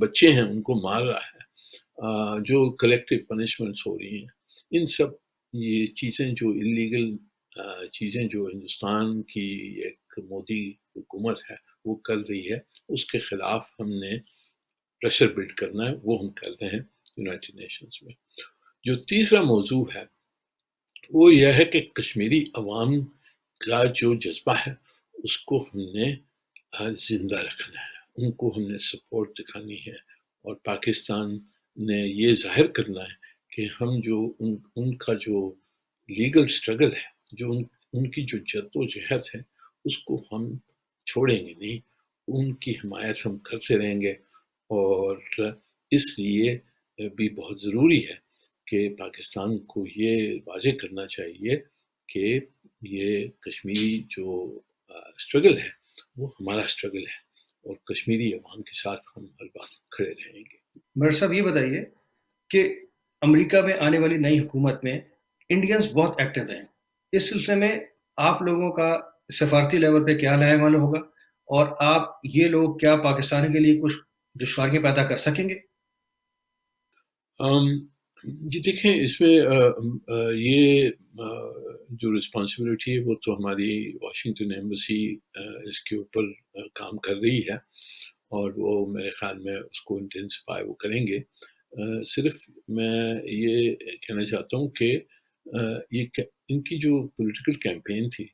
بچے ہیں ان کو مار رہا ہے، جو کلیکٹیو پنشمنٹس ہو رہی ہیں، ان سب یہ چیزیں جو انلیگل چیزیں جو ہندوستان کی ایک مودی حکومت ہے وہ کر رہی ہے، اس کے خلاف ہم نے پریشر بلڈ کرنا ہے، وہ ہم کر رہے ہیں یونائٹڈ نیشنز میں۔ جو تیسرا موضوع ہے وہ یہ ہے کہ کشمیری عوام کا جو جذبہ ہے اس کو ہم نے زندہ رکھنا ہے، ان کو ہم نے سپورٹ دکھانی ہے، اور پاکستان نے یہ ظاہر کرنا ہے کہ ہم جو ان کا جو لیگل سٹرگل ہے، جو ان کی جو جد و جہد ہے، اس کو ہم چھوڑیں گے نہیں، ان کی حمایت ہم کرتے رہیں گے۔ اور اس لیے بھی بہت ضروری ہے کہ پاکستان کو یہ واضح کرنا چاہیے کہ یہ کشمیری جو سٹرگل ہے وہ ہمارا سٹرگل ہے، اور کشمیری عوام کے ساتھ ہم ہر بات کھڑے رہیں گے۔ میر صاحب یہ بتائیے کہ امریکہ میں آنے والی نئی حکومت میں انڈینز بہت ایکٹیو ہیں، اس سلسلے میں آپ لوگوں کا سفارتی لیول پہ کیا رائے عمل ہوگا، اور آپ یہ لوگ کیا پاکستان کے لیے کچھ دشواریاں پیدا کر سکیں گے؟ جی دیکھیں، اس میں یہ جو رسپانسبلٹی ہے وہ تو ہماری واشنگٹن ایمبسی اس کے اوپر کام کر رہی ہے، اور وہ میرے خیال میں اس کو انٹینسفائی وہ کریں گے۔ صرف میں یہ کہنا چاہتا ہوں کہ یہ ان کی جو پولیٹیکل کیمپین تھی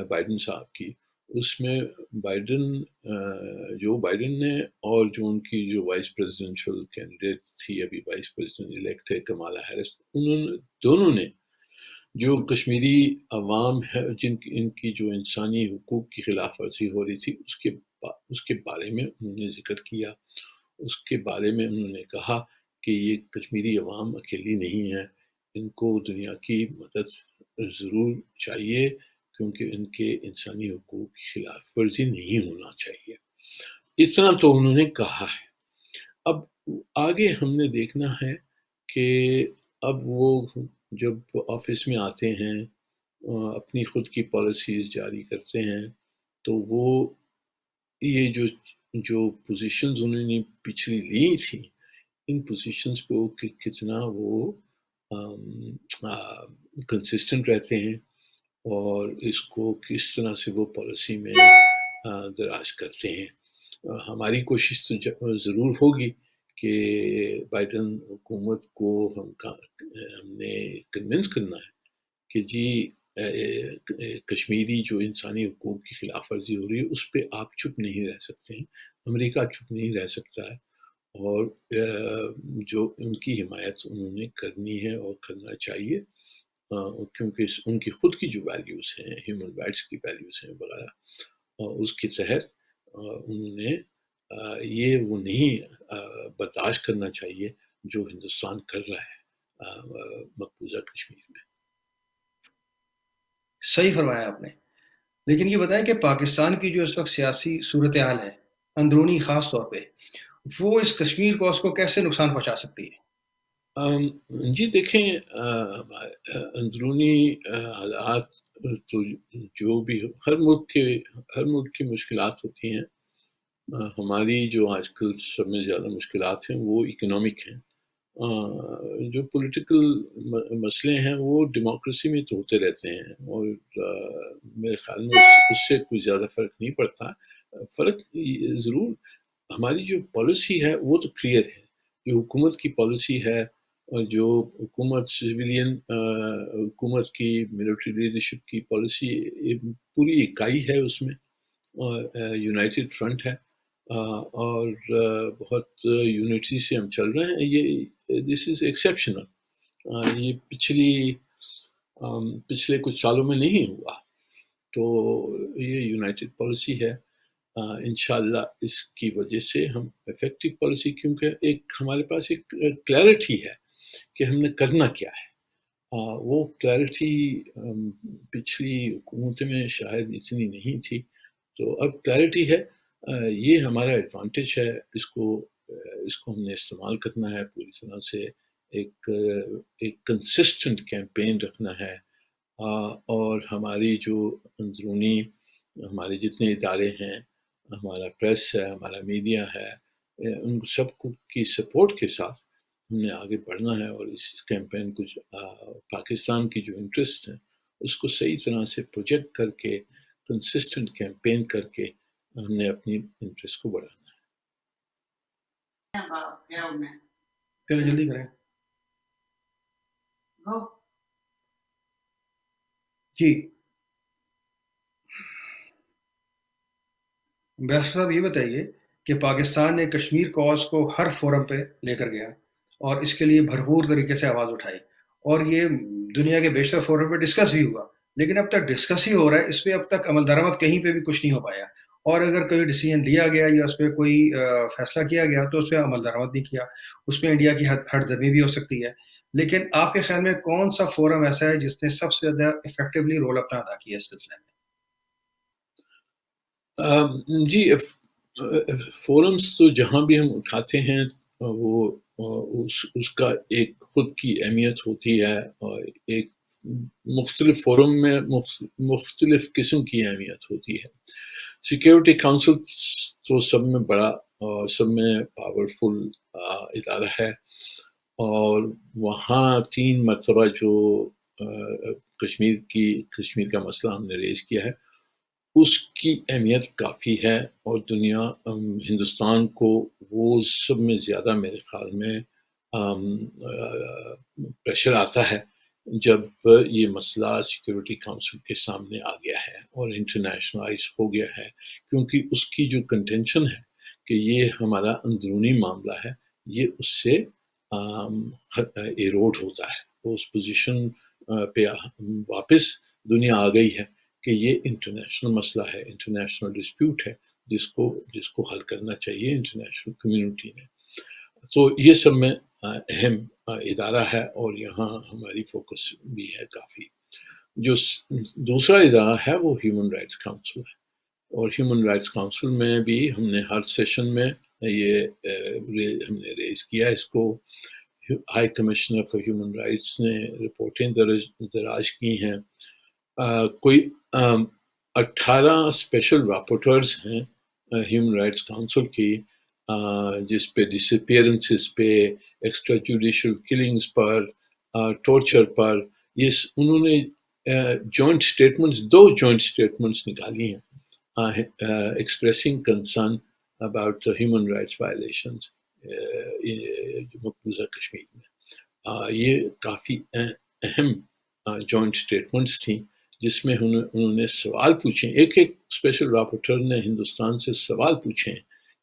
بائیڈن صاحب کی، اس میں جو بائیڈن نے اور جو ان کی جو وائس پریزیڈنشل کینڈیڈیٹ تھی، ابھی وائس پریزیڈنٹ الیکٹ ہے کمالا ہیرس، دونوں نے جو کشمیری عوام ہے ان کی جو انسانی حقوق کی خلاف ورزی ہو رہی تھی، اس کے بارے میں انہوں نے ذکر کیا، اس کے بارے میں انہوں نے کہا کہ یہ کشمیری عوام اکیلی نہیں ہے، ان کو دنیا کی مدد ضرور چاہیے، کیونکہ ان کے انسانی حقوق کی خلاف ورزی نہیں ہونا چاہیے۔ اتنا تو انہوں نے کہا ہے۔ اب آگے ہم نے دیکھنا ہے کہ اب وہ جب آفس میں آتے ہیں، اپنی خود کی پالیسیز جاری کرتے ہیں، تو وہ یہ جو پوزیشنز انہوں نے پچھلی لی تھی، ان پوزیشنز پہ کتنا وہ کنسسٹنٹ رہتے ہیں، اور اس کو کس طرح سے وہ پالیسی میں دراز کرتے ہیں۔ ہماری کوشش تو ضرور ہوگی کہ بائیڈن حکومت کو ہم نے کنونس کرنا ہے کہ جی کشمیری جو انسانی حقوق کی خلاف ورزی ہو رہی ہے اس پہ آپ چپ نہیں رہ سکتے ہیں، امریکہ چپ نہیں رہ سکتا ہے، اور جو ان کی حمایت انہوں نے کرنی ہے اور کرنا چاہیے، کیونکہ ان کی خود کی جو ویلیوز ہیں، ہیومن رائٹس کی ویلیوز ہیں وغیرہ، اس کے تحت انہوں نے یہ وہ نہیں برداشت کرنا چاہیے جو ہندوستان کر رہا ہے مقبوضہ کشمیر میں۔ صحیح فرمایا آپ نے، لیکن یہ بتائیں کہ پاکستان کی جو اس وقت سیاسی صورتحال ہے، اندرونی خاص طور پہ، وہ اس کشمیر کو اس کو کیسے نقصان پہنچا سکتی ہے؟ جی دیکھیں، اندرونی حالات تو جو بھی ہر ملک کی مشکلات ہوتی ہیں، ہماری جو آج کل سب میں زیادہ مشکلات ہیں وہ اکنامک ہیں۔ جو پولیٹیکل مسئلے ہیں وہ ڈیموکریسی میں تو ہوتے رہتے ہیں، اور میرے خیال میں اس سے کوئی زیادہ فرق نہیں پڑتا۔ فرق ضرور ہماری جو پالیسی ہے وہ تو کلیئر ہے، جو حکومت کی پالیسی ہے، اور جو حکومت سویلین حکومت کی ملٹری لیڈرشپ کی پالیسی پوری اکائی ہے، اس میں یونائٹڈ فرنٹ ہے، اور بہت یونٹی سے ہم چل رہے ہیں۔ یہ دس از ایکسیپشنل، یہ پچھلے کچھ سالوں میں نہیں ہوا، تو یہ یونائٹڈ پالیسی ہے۔ انشاءاللہ اس کی وجہ سے ہم افیکٹو پالیسی، کیونکہ ہمارے پاس ایک کلیئرٹی ہے کہ ہم نے کرنا کیا ہے، وہ کلیئرٹی پچھلی حکومت میں شاید اتنی نہیں تھی، تو اب کلیئرٹی ہے۔ یہ ہمارا ایڈوانٹیج ہے، اس کو ہم نے استعمال کرنا ہے پوری طرح سے، ایک کنسسٹنٹ کیمپین رکھنا ہے، اور ہماری جو اندرونی ہمارے جتنے ادارے ہیں ہمارا پریس ہے، ہمارا میڈیا ہے، ان سب کی سپورٹ کے ساتھ ہم نے آگے بڑھنا ہے، اور اس کیمپین کو پاکستان کی جو انٹرسٹ ہیں اس کو صحیح طرح سے پروجیکٹ کر کے کنسسٹنٹ کیمپین کر کے ہم نے اپنی انٹرسٹ کو بڑھانا ہے۔ چلو جلدی کریں جی۔ بیسر صاحب یہ بتائیے کہ پاکستان نے کشمیر کاز کو ہر فورم پہ لے کر گیا اور اس کے لیے بھرپور طریقے سے آواز اٹھائی، اور یہ دنیا کے بیشتر فورم پہ ڈسکس بھی ہوا، لیکن اب تک ڈسکس ہی ہو رہا ہے، اس پہ اب تک عمل درآمد کہیں پہ بھی کچھ نہیں ہو پایا، اور اگر کوئی ڈیسیجن لیا گیا یا اس پہ کوئی فیصلہ کیا گیا تو اس پہ عمل درآمد نہیں کیا، اس میں انڈیا کی ہٹ درمی بھی ہو سکتی ہے۔ لیکن آپ کے خیال میں کون سا فورم ایسا ہے جس نے سب سے زیادہ افیکٹولی رول اپنا ادا کیا اس سلسلے میں؟ جی، فورمز تو جہاں بھی ہم اٹھاتے ہیں وہ اس کا ایک خود کی اہمیت ہوتی ہے، اور ایک مختلف فورم میں مختلف قسم کی اہمیت ہوتی ہے۔ سیکیورٹی کونسل تو سب میں بڑا اور سب میں پاورفل ادارہ ہے، اور وہاں 3 مرتبہ جو کشمیر کا مسئلہ ہم نے ریز کیا ہے، اس کی اہمیت کافی ہے، اور دنیا ہندوستان کو وہ سب میں زیادہ میرے خیال میں پریشر آتا ہے جب یہ مسئلہ سیکیورٹی کونسل کے سامنے آ گیا ہے اور انٹرنیشنلائز ہو گیا ہے، کیونکہ اس کی جو کنٹینشن ہے کہ یہ ہمارا اندرونی معاملہ ہے، یہ اس سے ایروڈ ہوتا ہے، اس پوزیشن پہ واپس دنیا آ گئی ہے کہ یہ انٹرنیشنل مسئلہ ہے، انٹرنیشنل ڈسپیوٹ ہے، جس کو حل کرنا چاہیے انٹرنیشنل کمیونٹی نے۔ تو یہ سب میں اہم ادارہ ہے، اور یہاں ہماری فوکس بھی ہے کافی۔ جو دوسرا ادارہ ہے وہ ہیومن رائٹس کونسل ہے، اور ہیومن رائٹس کونسل میں بھی ہم نے ہر سیشن میں یہ ہم نے ریز کیا اس کو۔ High commissioner for human rights نے رپورٹیں درج کی ہیں، کوئی 18 اسپیشل راپورٹرز ہیں ہیومن رائٹس کونسل کی، جس پہ ڈس اپیئرنسز پہ، ایکسٹرا جوڈیشل کلنگز پر، ٹارچر پر، یہ انہوں نے جوائنٹ اسٹیٹمنٹس 2 جوائنٹ اسٹیٹمنٹس نکالی ہیں expressing concern about human rights violations مقبوضہ کشمیر میں۔ یہ کافی اہم جوائنٹ اسٹیٹمنٹس تھیں، جس میں انہوں نے سوال پوچھے، ایک اسپیشل راپورٹر نے ہندوستان سے سوال پوچھے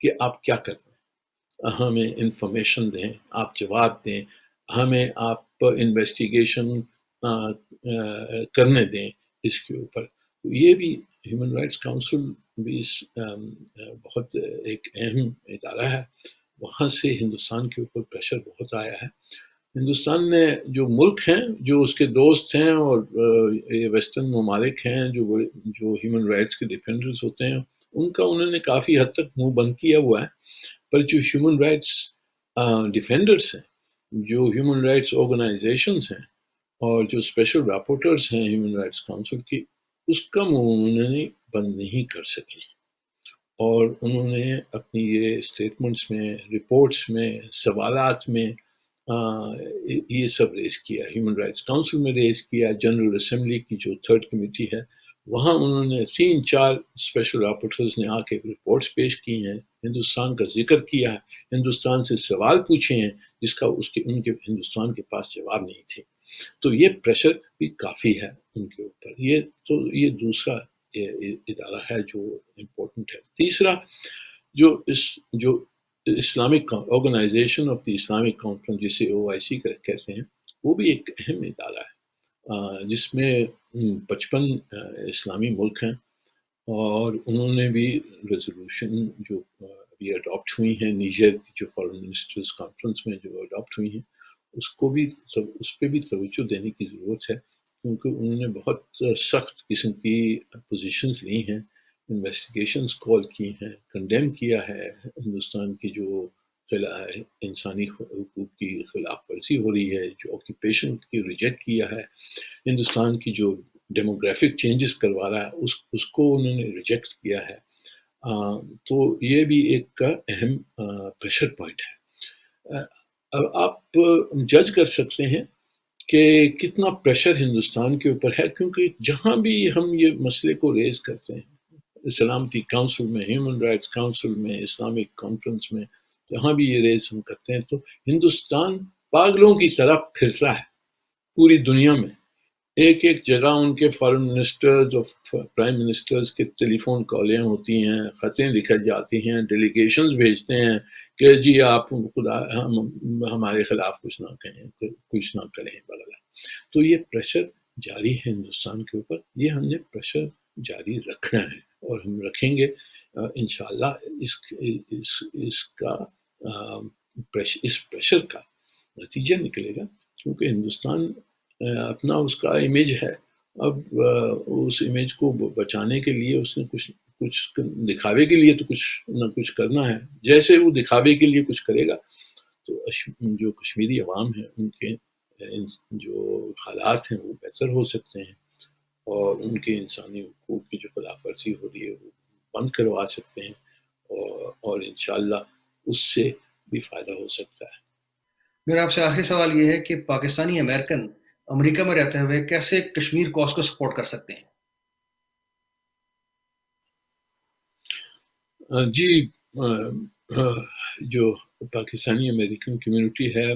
کہ آپ کیا کر رہے ہیں، ہمیں انفارمیشن دیں، آپ جواب دیں، ہمیں آپ انویسٹیگیشن کرنے دیں اس کے اوپر۔ یہ بھی ہیومن رائٹس کونسل بھی بہت ایک اہم ادارہ ہے، وہاں سے ہندوستان کے اوپر پریشر بہت آیا ہے۔ ہندوستان نے جو ملک ہیں، جو اس کے دوست ہیں، اور یہ ویسٹرن ممالک ہیں جو ہیومن رائٹس کے ڈیفینڈرز ہوتے ہیں، ان کا انہوں نے کافی حد تک منہ بند کیا ہوا ہے، پر جو ہیومن رائٹس ڈیفینڈرز ہیں، جو ہیومن رائٹس آرگنائزیشنز ہیں، اور جو اسپیشل رپورٹرز ہیں ہیومن رائٹس کونسل کی، اس کا منہ انہوں نے بند نہیں کر سکے، اور انہوں نے اپنی یہ اسٹیٹمنٹس میں، رپورٹس میں، سوالات میں یہ سب ریز کیا، ہیومن رائٹس کونسل میں ریز کیا، جنرل اسمبلی کی جو 3rd کمیٹی ہے وہاں انہوں نے 3-4 اسپیشل رپورٹرز نے آ کے رپورٹس پیش کی ہیں، ہندوستان کا ذکر کیا ہے، ہندوستان سے سوال پوچھے ہیں جس کا ان کے ہندوستان کے پاس جواب نہیں تھے۔ تو یہ پریشر بھی کافی ہے ان کے اوپر۔ یہ دوسرا ادارہ ہے جو امپورٹنٹ ہے۔ تیسرا جو Islamic organization of the Islamic conference, جسے OIC کہتے ہیں، وہ بھی ایک اہم ادارہ ہے، جس میں 55 اسلامی ملک ہیں، اور انہوں نے بھی ریزولوشن جو ابھی اڈاپٹ ہوئی ہیں نیجر کی جو فارن منسٹرز کانفرنس میں جو اڈاپٹ ہوئی ہیں، اس پہ بھی توجہ دینے کی ضرورت ہے، کیونکہ انہوں نے بہت سخت قسم کی پوزیشنز لی ہیں، انویسٹیگیشنز کال کی ہیں، کنڈیم کیا ہے ہندوستان کی جو انسانی حقوق کی خلاف ورزی ہو رہی ہے، جو آکوپیشن کی ریجیکٹ کیا ہے، ہندوستان کی جو ڈیموگرافک چینجز کروا رہا ہے اس کو انہوں نے ریجیکٹ کیا ہے۔ تو یہ بھی ایک اہم پریشر پوائنٹ ہے۔ اب آپ جج کر سکتے ہیں کہ کتنا پریشر ہندوستان کے اوپر ہے، کیونکہ جہاں بھی ہم یہ مسئلے کو ریز کرتے ہیں، سلامتی کونسل میں، ہیومن رائٹس کونسل میں، اسلامک کانفرنس میں، جہاں بھی یہ ریز ہم کرتے ہیں تو ہندوستان پاگلوں کی طرح پھرتا ہے پوری دنیا میں۔ ایک ایک جگہ ان کے فارن منسٹرز اور پرائم منسٹرز کے ٹیلی فون کالیں ہوتی ہیں، خطیں لکھی جاتی ہیں، ڈیلیگیشنز بھیجتے ہیں کہ جی آپ خدا ہمارے خلاف کچھ نہ کہیں، کچھ نہ کریں وغیرہ۔ تو یہ پریشر جاری ہے ہندوستان کے اوپر، یہ ہم نے پریشر جاری رکھنا ہے اور ہم رکھیں گے انشاءاللہ۔ اس کا اس پریشر کا نتیجہ نکلے گا، کیونکہ ہندوستان اپنا اس کا امیج ہے، اب اس امیج کو بچانے کے لیے اس نے کچھ دکھاوے کے لیے تو کچھ نہ کچھ کرنا ہے۔ جیسے وہ دکھاوے کے لیے کچھ کرے گا تو جو کشمیری عوام ہے ان کے جو حالات ہیں وہ بہتر ہو سکتے ہیں، اور ان کے انسانی حقوق کی جو خلاف ورزی ہو رہی ہے وہ بند کروا سکتے ہیں، اور انشاءاللہ اس سے بھی فائدہ ہو سکتا ہے۔ میرا آپ سے آخری سوال یہ ہے کہ پاکستانی امریکن امریکہ میں رہتے ہوئے کیسے کشمیر کاز کو سپورٹ کر سکتے ہیں؟ جی، جو پاکستانی امریکن کمیونٹی ہے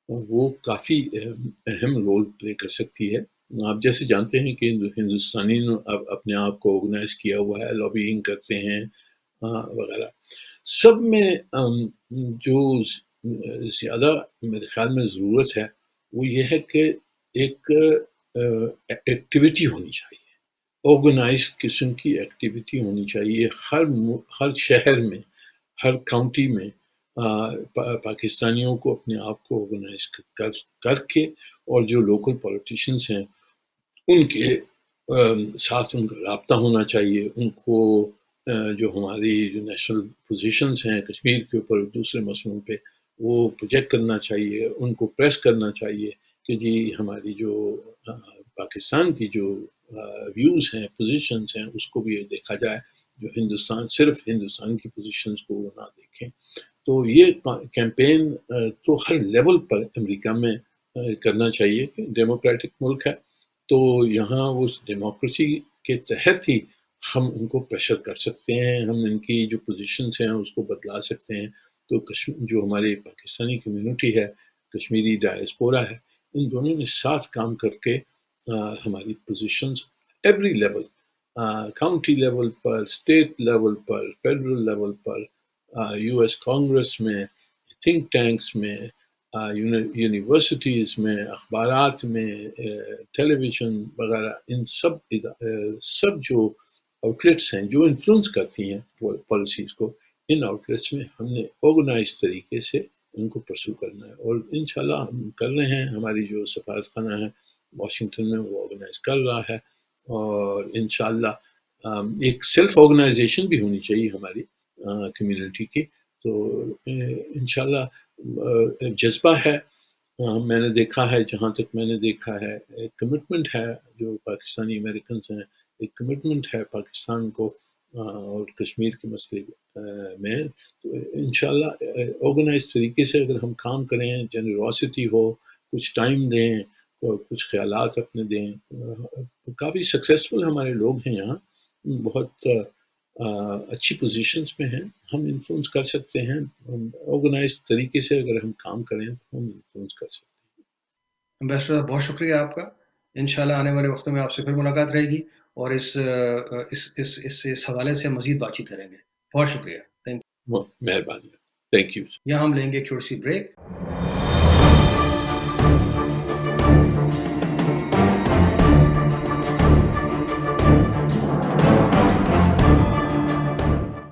وہ کافی اہم رول پلے کر سکتی ہے۔ آپ جیسے جانتے ہیں کہ ہندوستانی نے اپنے آپ کو آرگنائز کیا ہوا ہے، لابینگ کرتے ہیں وغیرہ۔ سب میں جو زیادہ میرے خیال میں ضرورت ہے وہ یہ ہے کہ ایک ایکٹیویٹی ہونی چاہیے، آرگنائز قسم کی ایکٹیویٹی ہونی چاہیے ہر شہر میں، ہر کاؤنٹی میں، پاکستانیوں کو اپنے آپ کو آرگنائز کر کے، اور جو لوکل پولیٹیشنز ہیں ان کے ساتھ ان کا رابطہ ہونا چاہیے، ان کو جو ہماری جو نیشنل پوزیشنز ہیں کشمیر کے اوپر دوسرے مسئلوں پہ وہ پروجیکٹ کرنا چاہیے، ان کو پریس کرنا چاہیے کہ جی ہماری جو پاکستان کی جو ویوز ہیں، پوزیشنز ہیں، اس کو بھی دیکھا جائے، جو صرف ہندوستان کی پوزیشنز کو وہ نہ دیکھیں۔ تو یہ کیمپین تو ہر لیول پر امریکہ میں کرنا چاہیے کہ ڈیموکریٹک ملک ہے تو یہاں اس ڈیموکریسی کے تحت ہی ہم ان کو پریشر کر سکتے ہیں، ہم ان کی جو پوزیشنز ہیں اس کو بدلا سکتے ہیں۔ تو جو ہماری پاکستانی کمیونٹی ہے، کشمیری ڈائسپورا ہے، ان دونوں نے ساتھ کام کر کے ہماری positions every level, county level پر، اسٹیٹ لیول پر، فیڈرل لیول پر، یو ایس کانگریس میں، تھنک ٹینکس میں، یونیورسٹیز میں، اخبارات میں، ٹیلی ویژن وغیرہ، ان سب جو آؤٹلیٹس ہیں جو انفلوئنس کرتی ہیں پالیسیز کو، ان آؤٹلیٹس میں ہم نے آرگنائز طریقے سے ان کو پرسو کرنا ہے، اور انشاءاللہ ہم کر رہے ہیں۔ ہماری جو سفارت خانہ ہے واشنگٹن میں وہ آرگنائز کر رہا ہے، اور انشاءاللہ ایک سیلف آرگنائزیشن بھی ہونی چاہیے ہماری کمیونٹی کی۔ تو انشاءاللہ جذبہ ہے، میں نے دیکھا ہے، جہاں تک میں نے دیکھا ہے ایک کمٹمنٹ ہے جو پاکستانی امریکنز ہیں، ایک کمٹمنٹ ہے پاکستان کو اور کشمیر کے مسئلے میں۔ تو انشاءاللہ آرگنائز طریقے سے اگر ہم کام کریں، جنروسٹی ہو، کچھ ٹائم دیں اور کچھ خیالات اپنے دیں، کافی سکسیسفل ہمارے لوگ ہیں یہاں، بہت اچھی پوزیشنز میں ہیں، ہم انفلوئنس کر سکتے ہیں۔ آرگنائز طریقے سے اگر ہم کام کریں تو ہم انفلوئنس کر سکتے ہیں۔ امبیسڈر بہت شکریہ آپ کا، انشاءاللہ آنے والے وقتوں میں آپ سے پھر ملاقات رہے گی اور اس حوالے سے مزید بات چیت کریں گے۔ بہت شکریہ، تھینک یو۔ مہربانی، تھینک یو۔ یہاں ہم لیں گے ایک چھوٹی سی بریک۔